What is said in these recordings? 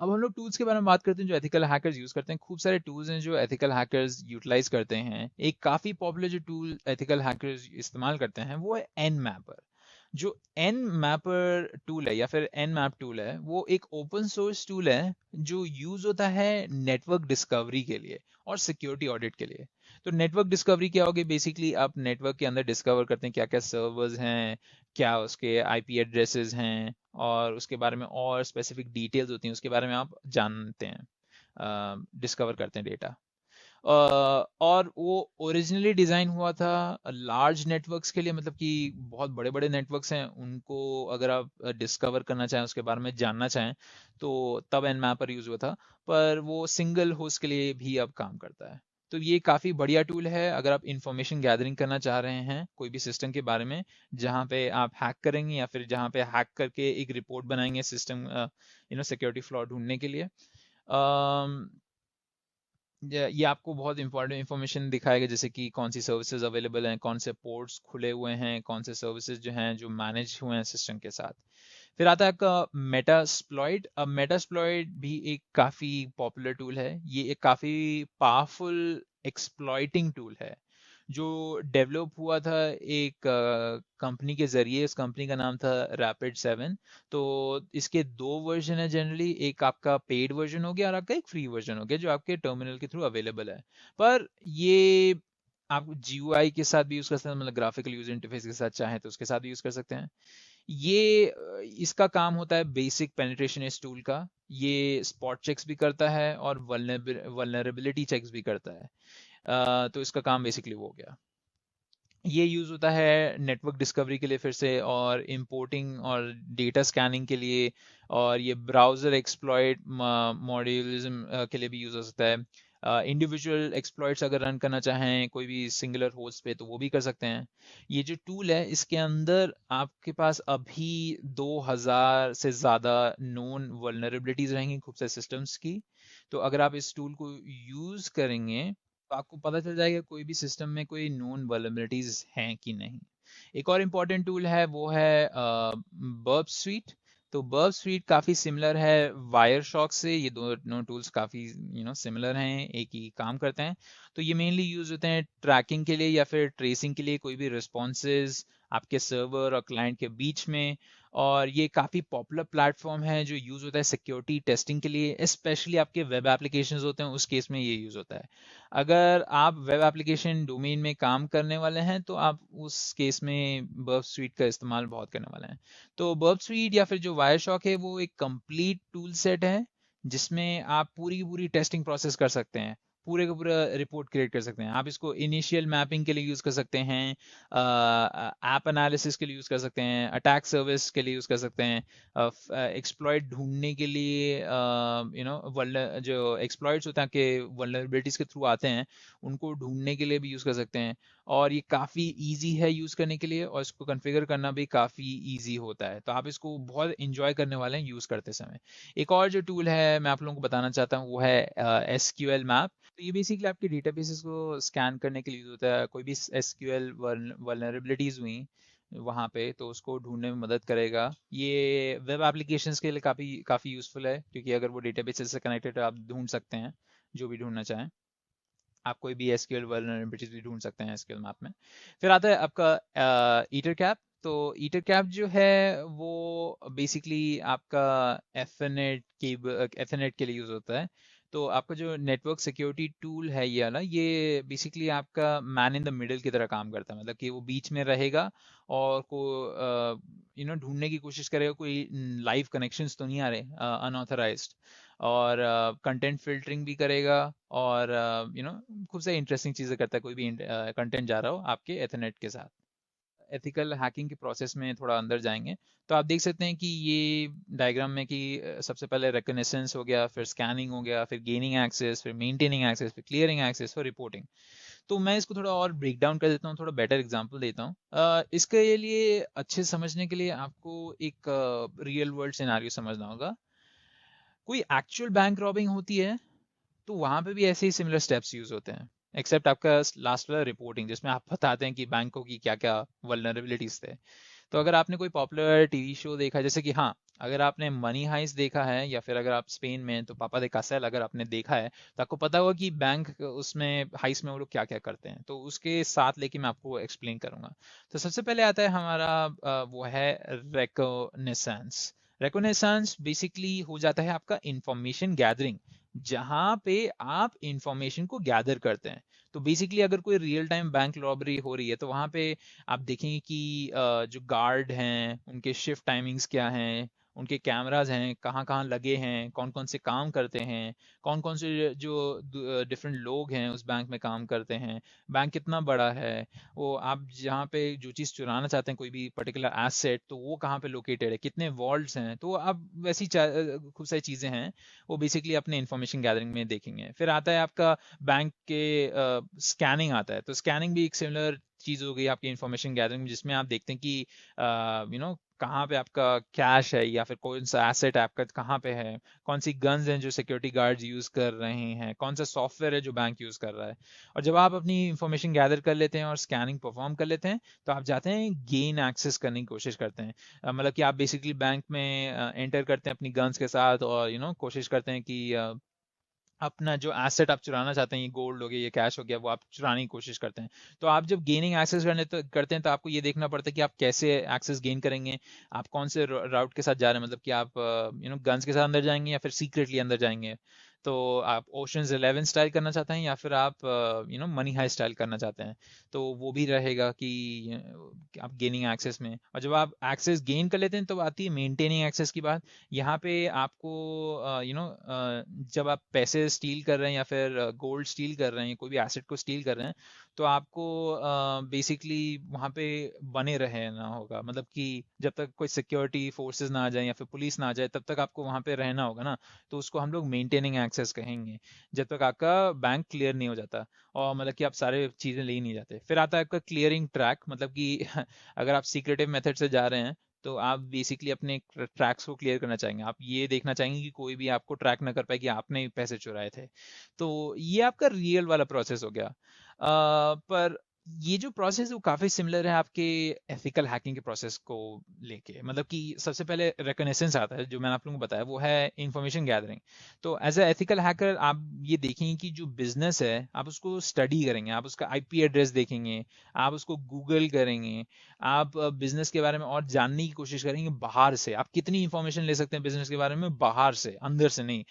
अब हम लोग टूल्स के बारे में बात करते हैं जो एथिकल हैकर्स यूज करते हैं। खूब सारे टूल्स हैं जो एथिकल हैकर्स यूटिलाइज करते हैं। एक काफी पॉपुलर जो टूल एथिकल हैकर्स इस्तेमाल करते हैं वो है एन मैपर। जो एन मैपर टूल है या फिर एन मैप टूल है वो एक ओपन सोर्स टूल है जो यूज होता है नेटवर्क डिस्कवरी के लिए और सिक्योरिटी ऑडिट के लिए। तो नेटवर्क डिस्कवरी क्या होगी, बेसिकली आप नेटवर्क के अंदर डिस्कवर करते हैं क्या क्या सर्वर्स हैं, क्या उसके आईपी एड्रेसेस हैं, और उसके बारे में और स्पेसिफिक डिटेल्स होती हैं उसके बारे में आप जानते हैं, डिस्कवर करते हैं डेटा। और वो ओरिजिनली डिज़ाइन हुआ था लार्ज नेटवर्क्स के लिए, मतलब कि बहुत बड़े बड़े नेटवर्क्स हैं उनको अगर आप डिस्कवर करना चाहें, उसके बारे में जानना चाहें, तो तब एनमैपर यूज़ हुआ था। पर वो सिंगल होस्ट के लिए भी अब काम करता है। तो ये काफ़ी बढ़िया टूल है अगर आप इंफॉर्मेशन गैदरिंग करना चाह रहे हैं कोई भी सिस्टम के बारे में, जहाँ पे आप हैक करेंगे या फिर जहाँ पे हैक करके एक रिपोर्ट बनाएंगे सिस्टम सिक्योरिटी फ्लॉ ढूंढने के लिए। ये आपको बहुत इंपॉर्टेंट इंफॉर्मेशन दिखाएगा, जैसे कि कौन सी सर्विसेज अवेलेबल हैं, कौन से पोर्ट्स खुले हुए हैं, कौन से सर्विसेज जो हैं जो मैनेज हुए हैं सिस्टम के साथ। फिर आता है आपका मेटास्प्लॉइट। अब मेटास्प्लॉइट भी एक काफ़ी पॉपुलर टूल है। ये एक काफ़ी पावरफुल एक्सप्लॉइटिंग टूल है जो डेवलप हुआ था एक कंपनी के जरिए। इस कंपनी का नाम था रैपिड 7। तो इसके दो वर्जन है जनरली, एक आपका पेड वर्जन हो गया और आपका एक फ्री वर्जन हो गया जो आपके टर्मिनल के थ्रू अवेलेबल है। पर ये आप जीयूआई के साथ भी यूज कर सकते हैं, मतलब ग्राफिकल यूजर इंटरफेस के साथ चाहें तो उसके साथ भी यूज कर सकते हैं। ये इसका काम होता है बेसिक पेनिट्रेशन इस टूल का। ये स्पॉट चेक्स भी करता है और वल्नरेबिलिटी चेक्स भी करता है। तो इसका काम बेसिकली वो हो गया। ये यूज़ होता है नेटवर्क डिस्कवरी के लिए फिर से, और इंपोर्टिंग और डेटा स्कैनिंग के लिए, और ये ब्राउज़र एक्सप्लॉइट मॉड्यूलिज्म के लिए भी यूज़ हो सकता है। इंडिविजुअल एक्सप्लॉइट्स अगर रन करना चाहें कोई भी सिंगुलर होस्ट पे तो वो भी कर सकते हैं। ये जो टूल है इसके अंदर आपके पास अभी 2000 से ज़्यादा नोन वल्नरेबिलिटीज़ रहेंगी खूब सारे सिस्टम्स की। तो अगर आप इस टूल को यूज़ करेंगे तो आपको पता चल जाएगा कोई भी सिस्टम में कोई नोन वल्नरेबिलिटीज हैं कि नहीं। एक और इम्पॉर्टेंट टूल है वो है बर्ब स्वीट। तो बर्ब स्वीट काफ़ी सिमिलर है वायर शॉक से। ये दोनों टूल्स काफ़ी सिमिलर हैं, एक ही काम करते हैं। तो ये मेनली यूज होते हैं ट्रैकिंग के लिए या फिर ट्रेसिंग के लिए कोई भी रिस्पॉन्सेज आपके सर्वर और क्लाइंट के बीच में। और ये काफ़ी पॉपुलर प्लेटफॉर्म है जो यूज़ होता है सिक्योरिटी टेस्टिंग के लिए, स्पेशली आपके वेब एप्लीकेशंस होते हैं उस केस में ये यूज़ होता है। अगर आप वेब एप्लीकेशन डोमेन में काम करने वाले हैं तो आप उस केस में बर्ब स्वीट का इस्तेमाल बहुत करने वाले हैं। तो बर्ब स्वीट या फिर जो वायर शॉक है वो एक कंप्लीट टूल सेट है जिसमें आप पूरी की पूरी टेस्टिंग प्रोसेस कर सकते हैं, पूरे का पूरा रिपोर्ट क्रिएट कर सकते हैं। आप इसको इनिशियल मैपिंग के लिए यूज़ कर सकते हैं, ऐप एनालिसिस के लिए यूज़ कर सकते हैं, अटैक सर्विस के लिए यूज़ कर सकते हैं, एक्सप्लॉइट ढूंढने के लिए, जो एक्सप्लॉइट्स होते हैं कि वल्नरेबिलिटीज के थ्रू आते हैं उनको ढूंढने के लिए भी यूज़ कर सकते हैं। और ये काफ़ी इजी है यूज़ करने के लिए और इसको कॉन्फ़िगर करना भी काफ़ी इजी होता है। तो आप इसको बहुत इंजॉय करने वाले हैं यूज़ करते समय। एक और जो टूल है मैं आप लोगों को बताना चाहता हूँ वो है एसक्यूएल मैप। तो ये बेसिकली आपके डेटाबेसेस को स्कैन करने के लिए यूज़ होता है। कोई भी एसक्यूएल वल्नरेबिलिटीज हुई वहाँ पे तो उसको ढूंढने में मदद करेगा। ये वेब एप्लीकेशंस के लिए काफ़ी काफ़ी यूज़फुल है क्योंकि अगर वो डेटाबेसेस से कनेक्टेड है आप ढूंढ सकते हैं जो भी ढूंढना चाहें। आप कोई भी एसक्यूएल वल्नरेबिलिटीज भी ढूंढ सकते हैं एसक्यूएल मैप में। फिर आता है आपका ईथर कैप। तो ईथर कैप जो है वो बेसिकली आपका एथरनेट के लिए यूज़ होता है। तो आपका जो नेटवर्क सिक्योरिटी टूल है ये वाला, ये बेसिकली आपका मैन इन द मिडिल की तरह काम करता है, मतलब कि वो बीच में रहेगा और को ढूंढने की कोशिश करेगा कोई लाइव कनेक्शंस तो नहीं आ रहे अनऑथराइज्ड, और कंटेंट फिल्टरिंग भी करेगा, और खूब सारी इंटरेस्टिंग चीज़ें करता है कोई भी कंटेंट जा रहा हो आपके एथरनेट के साथ। एथिकल हैकिंग के प्रोसेस में थोड़ा अंदर जाएंगे तो आप देख सकते हैं कि ये डायग्राम में कि सबसे पहले रिकग्निशंस हो गया, फिर स्कैनिंग हो गया, फिर गेनिंग एक्सेस, फिर मेंटेनिंग एक्सेस, फिर क्लियरिंग एक्सेस, फिर रिपोर्टिंग। तो मैं इसको थोड़ा और ब्रेक डाउन कर देता हूँ, थोड़ा बेटर एग्जांपल देता हूँ। इसके लिए अच्छे समझने के लिए आपको एक रियल वर्ल्ड सिनारियो समझना होगा। कोई एक्चुअल बैंक रॉबिंग होती है तो वहां पे भी ऐसे ही सिमिलर स्टेप्स यूज होते हैं, एक्सेप्ट आपका लास्ट वाला रिपोर्टिंग जिसमें आप बताते हैं कि बैंकों की क्या क्या वल्नरेबिलिटीज थे। तो अगर आपने कोई पॉपुलर टीवी शो देखा, जैसे कि हाँ अगर आपने मनी हाइस्ट देखा है या फिर अगर आप स्पेन में हैं तो पापा दे कासेल अगर आपने देखा है तो आपको पता होगा कि बैंक उसमें हाइस्ट में वो लोग क्या क्या करते हैं, तो उसके साथ लेके मैं आपको एक्सप्लेन करूंगा। तो सबसे पहले आता है हमारा वो है रेकोनेसेंस। रेकोनेसेंस बेसिकली हो जाता है आपका इंफॉर्मेशन गैदरिंग, जहां पे आप इंफॉर्मेशन को गैदर करते हैं। तो बेसिकली अगर कोई रियल टाइम बैंक रॉबरी हो रही है तो वहां पे आप देखेंगे कि जो गार्ड हैं उनके शिफ्ट टाइमिंग्स क्या हैं, उनके कैमराज हैं कहाँ कहाँ लगे हैं, कौन कौन से काम करते हैं, कौन कौन से जो डिफरेंट लोग हैं उस बैंक में काम करते हैं, बैंक कितना बड़ा है, वो आप जहाँ पे जो चीज़ चुराना चाहते हैं कोई भी पर्टिकुलर एसेट तो वो कहाँ पे लोकेटेड है, कितने वॉल्ट्स हैं, तो आप वैसी खूब सारी चीज़ें हैं वो बेसिकली अपने इंफॉर्मेशन गैदरिंग में देखेंगे। फिर आता है आपका बैंक के स्कैनिंग आता है, तो स्कैनिंग भी एक सिमिलर चीज़ हो गई आपकी इंफॉर्मेशन गैदरिंग, जिसमें आप देखते हैं कि कहाँ पे आपका कैश है या फिर कौन सा एसेट आपका कहाँ पे है, कौन सी गन्स हैं जो सिक्योरिटी गार्ड्स यूज़ कर रहे हैं, कौन सा सॉफ्टवेयर है जो बैंक यूज़ कर रहा है। और जब आप अपनी इंफॉर्मेशन गैदर कर लेते हैं और स्कैनिंग परफॉर्म कर लेते हैं तो आप जाते हैं गेन एक्सेस करने की कोशिश करते हैं। मतलब कि आप बेसिकली बैंक में एंटर करते हैं अपनी गन्स के साथ और कोशिश करते हैं कि अपना जो एसेट आप चुराना चाहते हैं, ये गोल्ड हो गया, ये कैश हो गया, वो आप चुराने की कोशिश करते हैं। तो आप जब गेनिंग एक्सेस करते हैं तो आपको ये देखना पड़ता है कि आप कैसे एक्सेस गेन करेंगे, आप कौन से राउट के साथ जा रहे हैं, मतलब कि आप गन्स के साथ अंदर जाएंगे या फिर सीक्रेटली अंदर जाएंगे। तो आप ओशंस 11 स्टाइल करना चाहते हैं या फिर आप मनी हाई स्टाइल करना चाहते हैं, तो वो भी रहेगा कि आप गेनिंग एक्सेस में। और जब आप एक्सेस गेन कर लेते हैं तो आती है मेंटेनिंग एक्सेस की बात। यहाँ पे आपको जब आप पैसे स्टील कर रहे हैं या फिर गोल्ड स्टील कर रहे हैं, कोई भी एसेट को स्टील कर रहे हैं, तो आपको बेसिकली वहाँ पे बने रहना होगा, मतलब कि जब तक कोई सिक्योरिटी फोर्सेस ना आ जाए या फिर पुलिस ना आ जाए तब तक आपको वहाँ पे रहना होगा ना। तो उसको हम लोग मेंटेनिंग एक्सेस कहेंगे, जब तक आपका बैंक क्लियर नहीं हो जाता और मतलब कि आप सारे चीज़ें ले ही नहीं जाते। फिर आता है आपका क्लियरिंग ट्रैक, मतलब कि अगर आप सीक्रेटिव मेथड से जा रहे हैं तो आप बेसिकली अपने ट्रैक्स को क्लियर करना चाहेंगे, आप ये देखना चाहेंगे कि कोई भी आपको ट्रैक ना कर पाए कि आपने ही पैसे चुराए थे। तो ये आपका रियल वाला प्रोसेस हो गया। पर ये जो प्रोसेस है वो काफ़ी सिमिलर है आपके एथिकल हैकिंग के प्रोसेस को लेके। मतलब कि सबसे पहले रिकॉग्निशंस आता है जो मैंने आप लोगों को बताया, वो है इंफॉर्मेशन गैदरिंग। तो एज ए एथिकल हैकर आप ये देखेंगे कि जो बिजनेस है आप उसको स्टडी करेंगे, आप उसका आईपी एड्रेस देखेंगे, आप उसको गूगल करेंगे, आप बिजनेस के बारे में और जानने की कोशिश करेंगे बाहर से। आप कितनी इंफॉर्मेशन ले सकते हैं बिजनेस के बारे में बाहर से, अंदर से नहीं।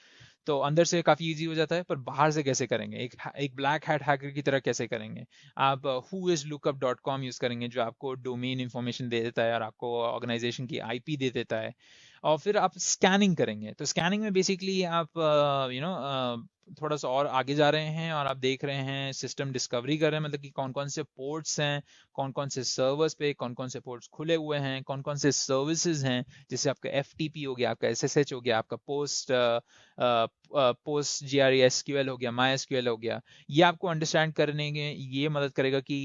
तो अंदर से काफ़ी इजी हो जाता है, पर बाहर से कैसे करेंगे, एक ब्लैक हैट हैकर की तरह कैसे करेंगे। आप who is lookup dot com use करेंगे जो आपको डोमेन इंफॉर्मेशन दे देता है और आपको ऑर्गेनाइजेशन की आईपी दे देता है। और फिर आप स्कैनिंग करेंगे, तो स्कैनिंग में बेसिकली आप थोड़ा सा और आगे जा रहे हैं और आप देख रहे हैं सिस्टम डिस्कवरी कर रहे हैं, मतलब कि कौन कौन से पोर्ट्स हैं, कौन कौन से सर्वर्स पे कौन कौन से पोर्ट्स खुले हुए हैं, कौन कौन से सर्विसेज हैं, जैसे आपका एफटीपी हो गया, आपका एसएसएच हो गया, आपका पोस्ट जीआरएसक्यूएल हो गया, माई एसक्यूएल हो गया। ये आपको अंडरस्टैंड करने में ये मदद करेगा कि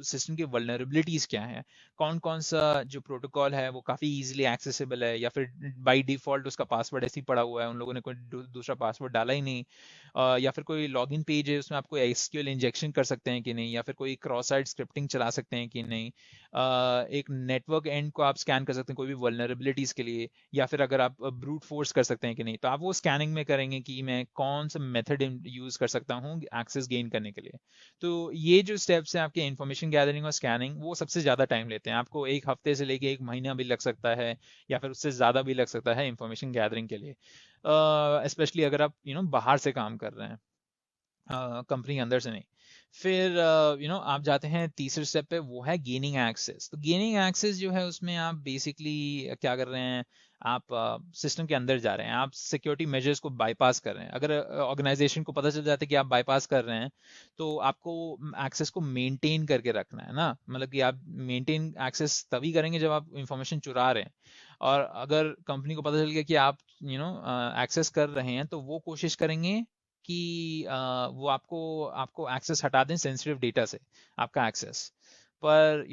सिस्टम की वल्नरेबिलिटीज क्या है, कौन कौन सा जो प्रोटोकॉल है वो काफ़ी इजीली एक्सेसिबल है या फिर बाय डिफॉल्ट उसका पासवर्ड ऐसे ही पड़ा हुआ है, उन लोगों ने कोई दूसरा पासवर्ड डाला ही नहीं। या फिर कोई लॉगिन पेज है उसमें आपको एसक्यूएल इंजेक्शन कर सकते हैं कि नहीं, या फिर कोई क्रॉस साइट स्क्रिप्टिंग चला सकते हैं कि नहीं। एक नेटवर्क एंड को आप स्कैन कर सकते हैं कोई भी वल्नरेबिलिटीज के लिए, या फिर अगर आप ब्रूट फोर्स कर सकते हैं कि नहीं। तो आप वो स्कैनिंग में करेंगे कि मैं कौन सा मेथड यूज कर सकता हूँ एक्सेस गेन करने के लिए। तो ये जो स्टेप्स हैं आपके इंफॉर्मेशन गैदरिंग और स्कैनिंग, वो सबसे ज़्यादा टाइम लेते हैं, आपको एक हफ्ते से लेके एक महीना भी लग सकता है या फिर उससे ज़्यादा भी लग सकता है इंफॉर्मेशन गैदरिंग के लिए, स्पेशली अगर आप बाहर से काम कर रहे हैं, कंपनी के अंदर से नहीं। फिर आप जाते हैं तीसरे स्टेप पे, वो है गेनिंग एक्सेस। तो गेनिंग एक्सेस जो है उसमें आप बेसिकली क्या कर रहे हैं, आप सिस्टम के अंदर जा रहे हैं, आप सिक्योरिटी मेजर्स को बाईपास कर रहे हैं। अगर ऑर्गेनाइजेशन को पता चल जाता है कि आप बाईपास कर रहे हैं तो आपको एक्सेस को मेंटेन करके रखना है ना, मतलब कि आप मेंटेन एक्सेस तभी करेंगे जब आप इंफॉर्मेशन चुरा रहे हैं। और अगर कंपनी को पता चल गया कि आप एक्सेस कर रहे हैं तो वो कोशिश करेंगे कि वो आपको आपको एक्सेस हटा दें सेंसिटिव डेटा से, आपका एक्सेस। पर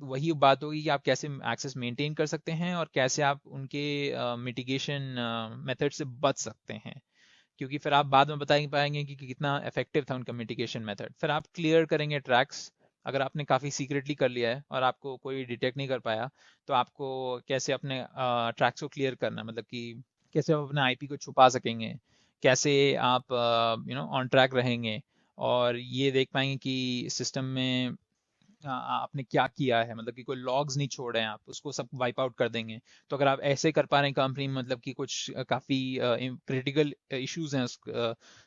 वही बात होगी कि आप कैसे एक्सेस मेंटेन कर सकते हैं और कैसे आप उनके मिटिगेशन मेथड से बच सकते हैं, क्योंकि फिर आप बाद में बता ही पाएंगे कि कितना इफेक्टिव था उनका मिटिगेशन मेथड। फिर आप क्लियर करेंगे ट्रैक्स, अगर आपने काफ़ी सीक्रेटली कर लिया है और आपको कोई डिटेक्ट नहीं कर पाया, तो आपको कैसे अपने ट्रैक्स को क्लियर करना है, मतलब कि कैसे आप अपने आईपी को छुपा सकेंगे, कैसे आप ऑन ट्रैक रहेंगे, और ये देख पाएंगे कि सिस्टम में आपने क्या किया है, मतलब कि कोई लॉग्स नहीं छोड़े हैं, आप उसको सब वाइप आउट कर देंगे। तो अगर आप ऐसे कर पा रहे हैं कंपनी में, मतलब कि कुछ काफ़ी क्रिटिकल इश्यूज हैं उस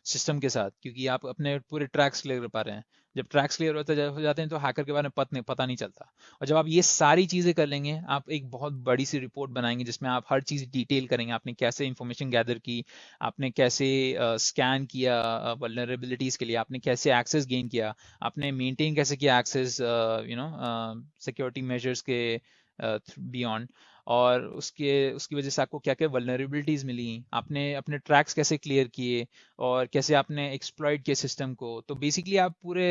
सिस्टम के साथ, क्योंकि आप अपने पूरे ट्रैक्स क्लियर कर पा रहे हैं। जब ट्रैक्स क्लियर होते हो जाते हैं तो हैकर के बारे में पता नहीं चलता। और जब आप ये सारी चीज़ें कर लेंगे, आप एक बहुत बड़ी सी रिपोर्ट बनाएंगे जिसमें आप हर चीज़ डिटेल करेंगे, आपने कैसे इंफॉर्मेशन गैदर की, आपने कैसे स्कैन किया वल्नरेबिलिटीज़ के लिए, आपने कैसे एक्सेस गेन किया, आपने मेंटेन कैसे किया एक्सेस सिक्योरिटी मेजर्स के बियॉन्ड, और उसके उसकी वजह से आपको क्या क्या वल्नरेबिलिटीज मिली, आपने अपने ट्रैक्स कैसे क्लियर किए, और कैसे आपने एक्सप्लॉइट किया सिस्टम को। तो बेसिकली आप पूरे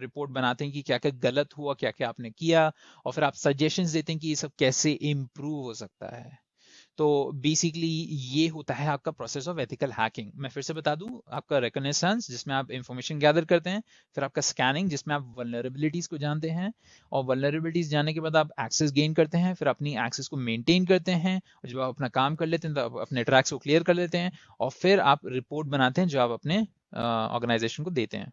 रिपोर्ट बनाते हैं कि क्या क्या गलत हुआ, क्या क्या आपने किया, और फिर आप सजेशंस देते हैं कि ये सब कैसे इम्प्रूव हो सकता है। तो बेसिकली ये होता है आपका प्रोसेस ऑफ एथिकल हैकिंग। मैं फिर से बता दूं, आपका रिकॉग्निशंस जिसमें आप इंफॉर्मेशन गैदर करते हैं, फिर आपका स्कैनिंग जिसमें आप वल्नरेबिलिटीज को जानते हैं, और वल्नरेबिलिटीज जानने के बाद आप एक्सेस गेन करते हैं, फिर अपनी एक्सेस को मेंटेन करते हैं, और जब आप अपना काम कर लेते हैं तो आप अपने ट्रैक्स को क्लियर कर लेते हैं, और फिर आप रिपोर्ट बनाते हैं जो आप अपने ऑर्गेनाइजेशन को देते हैं।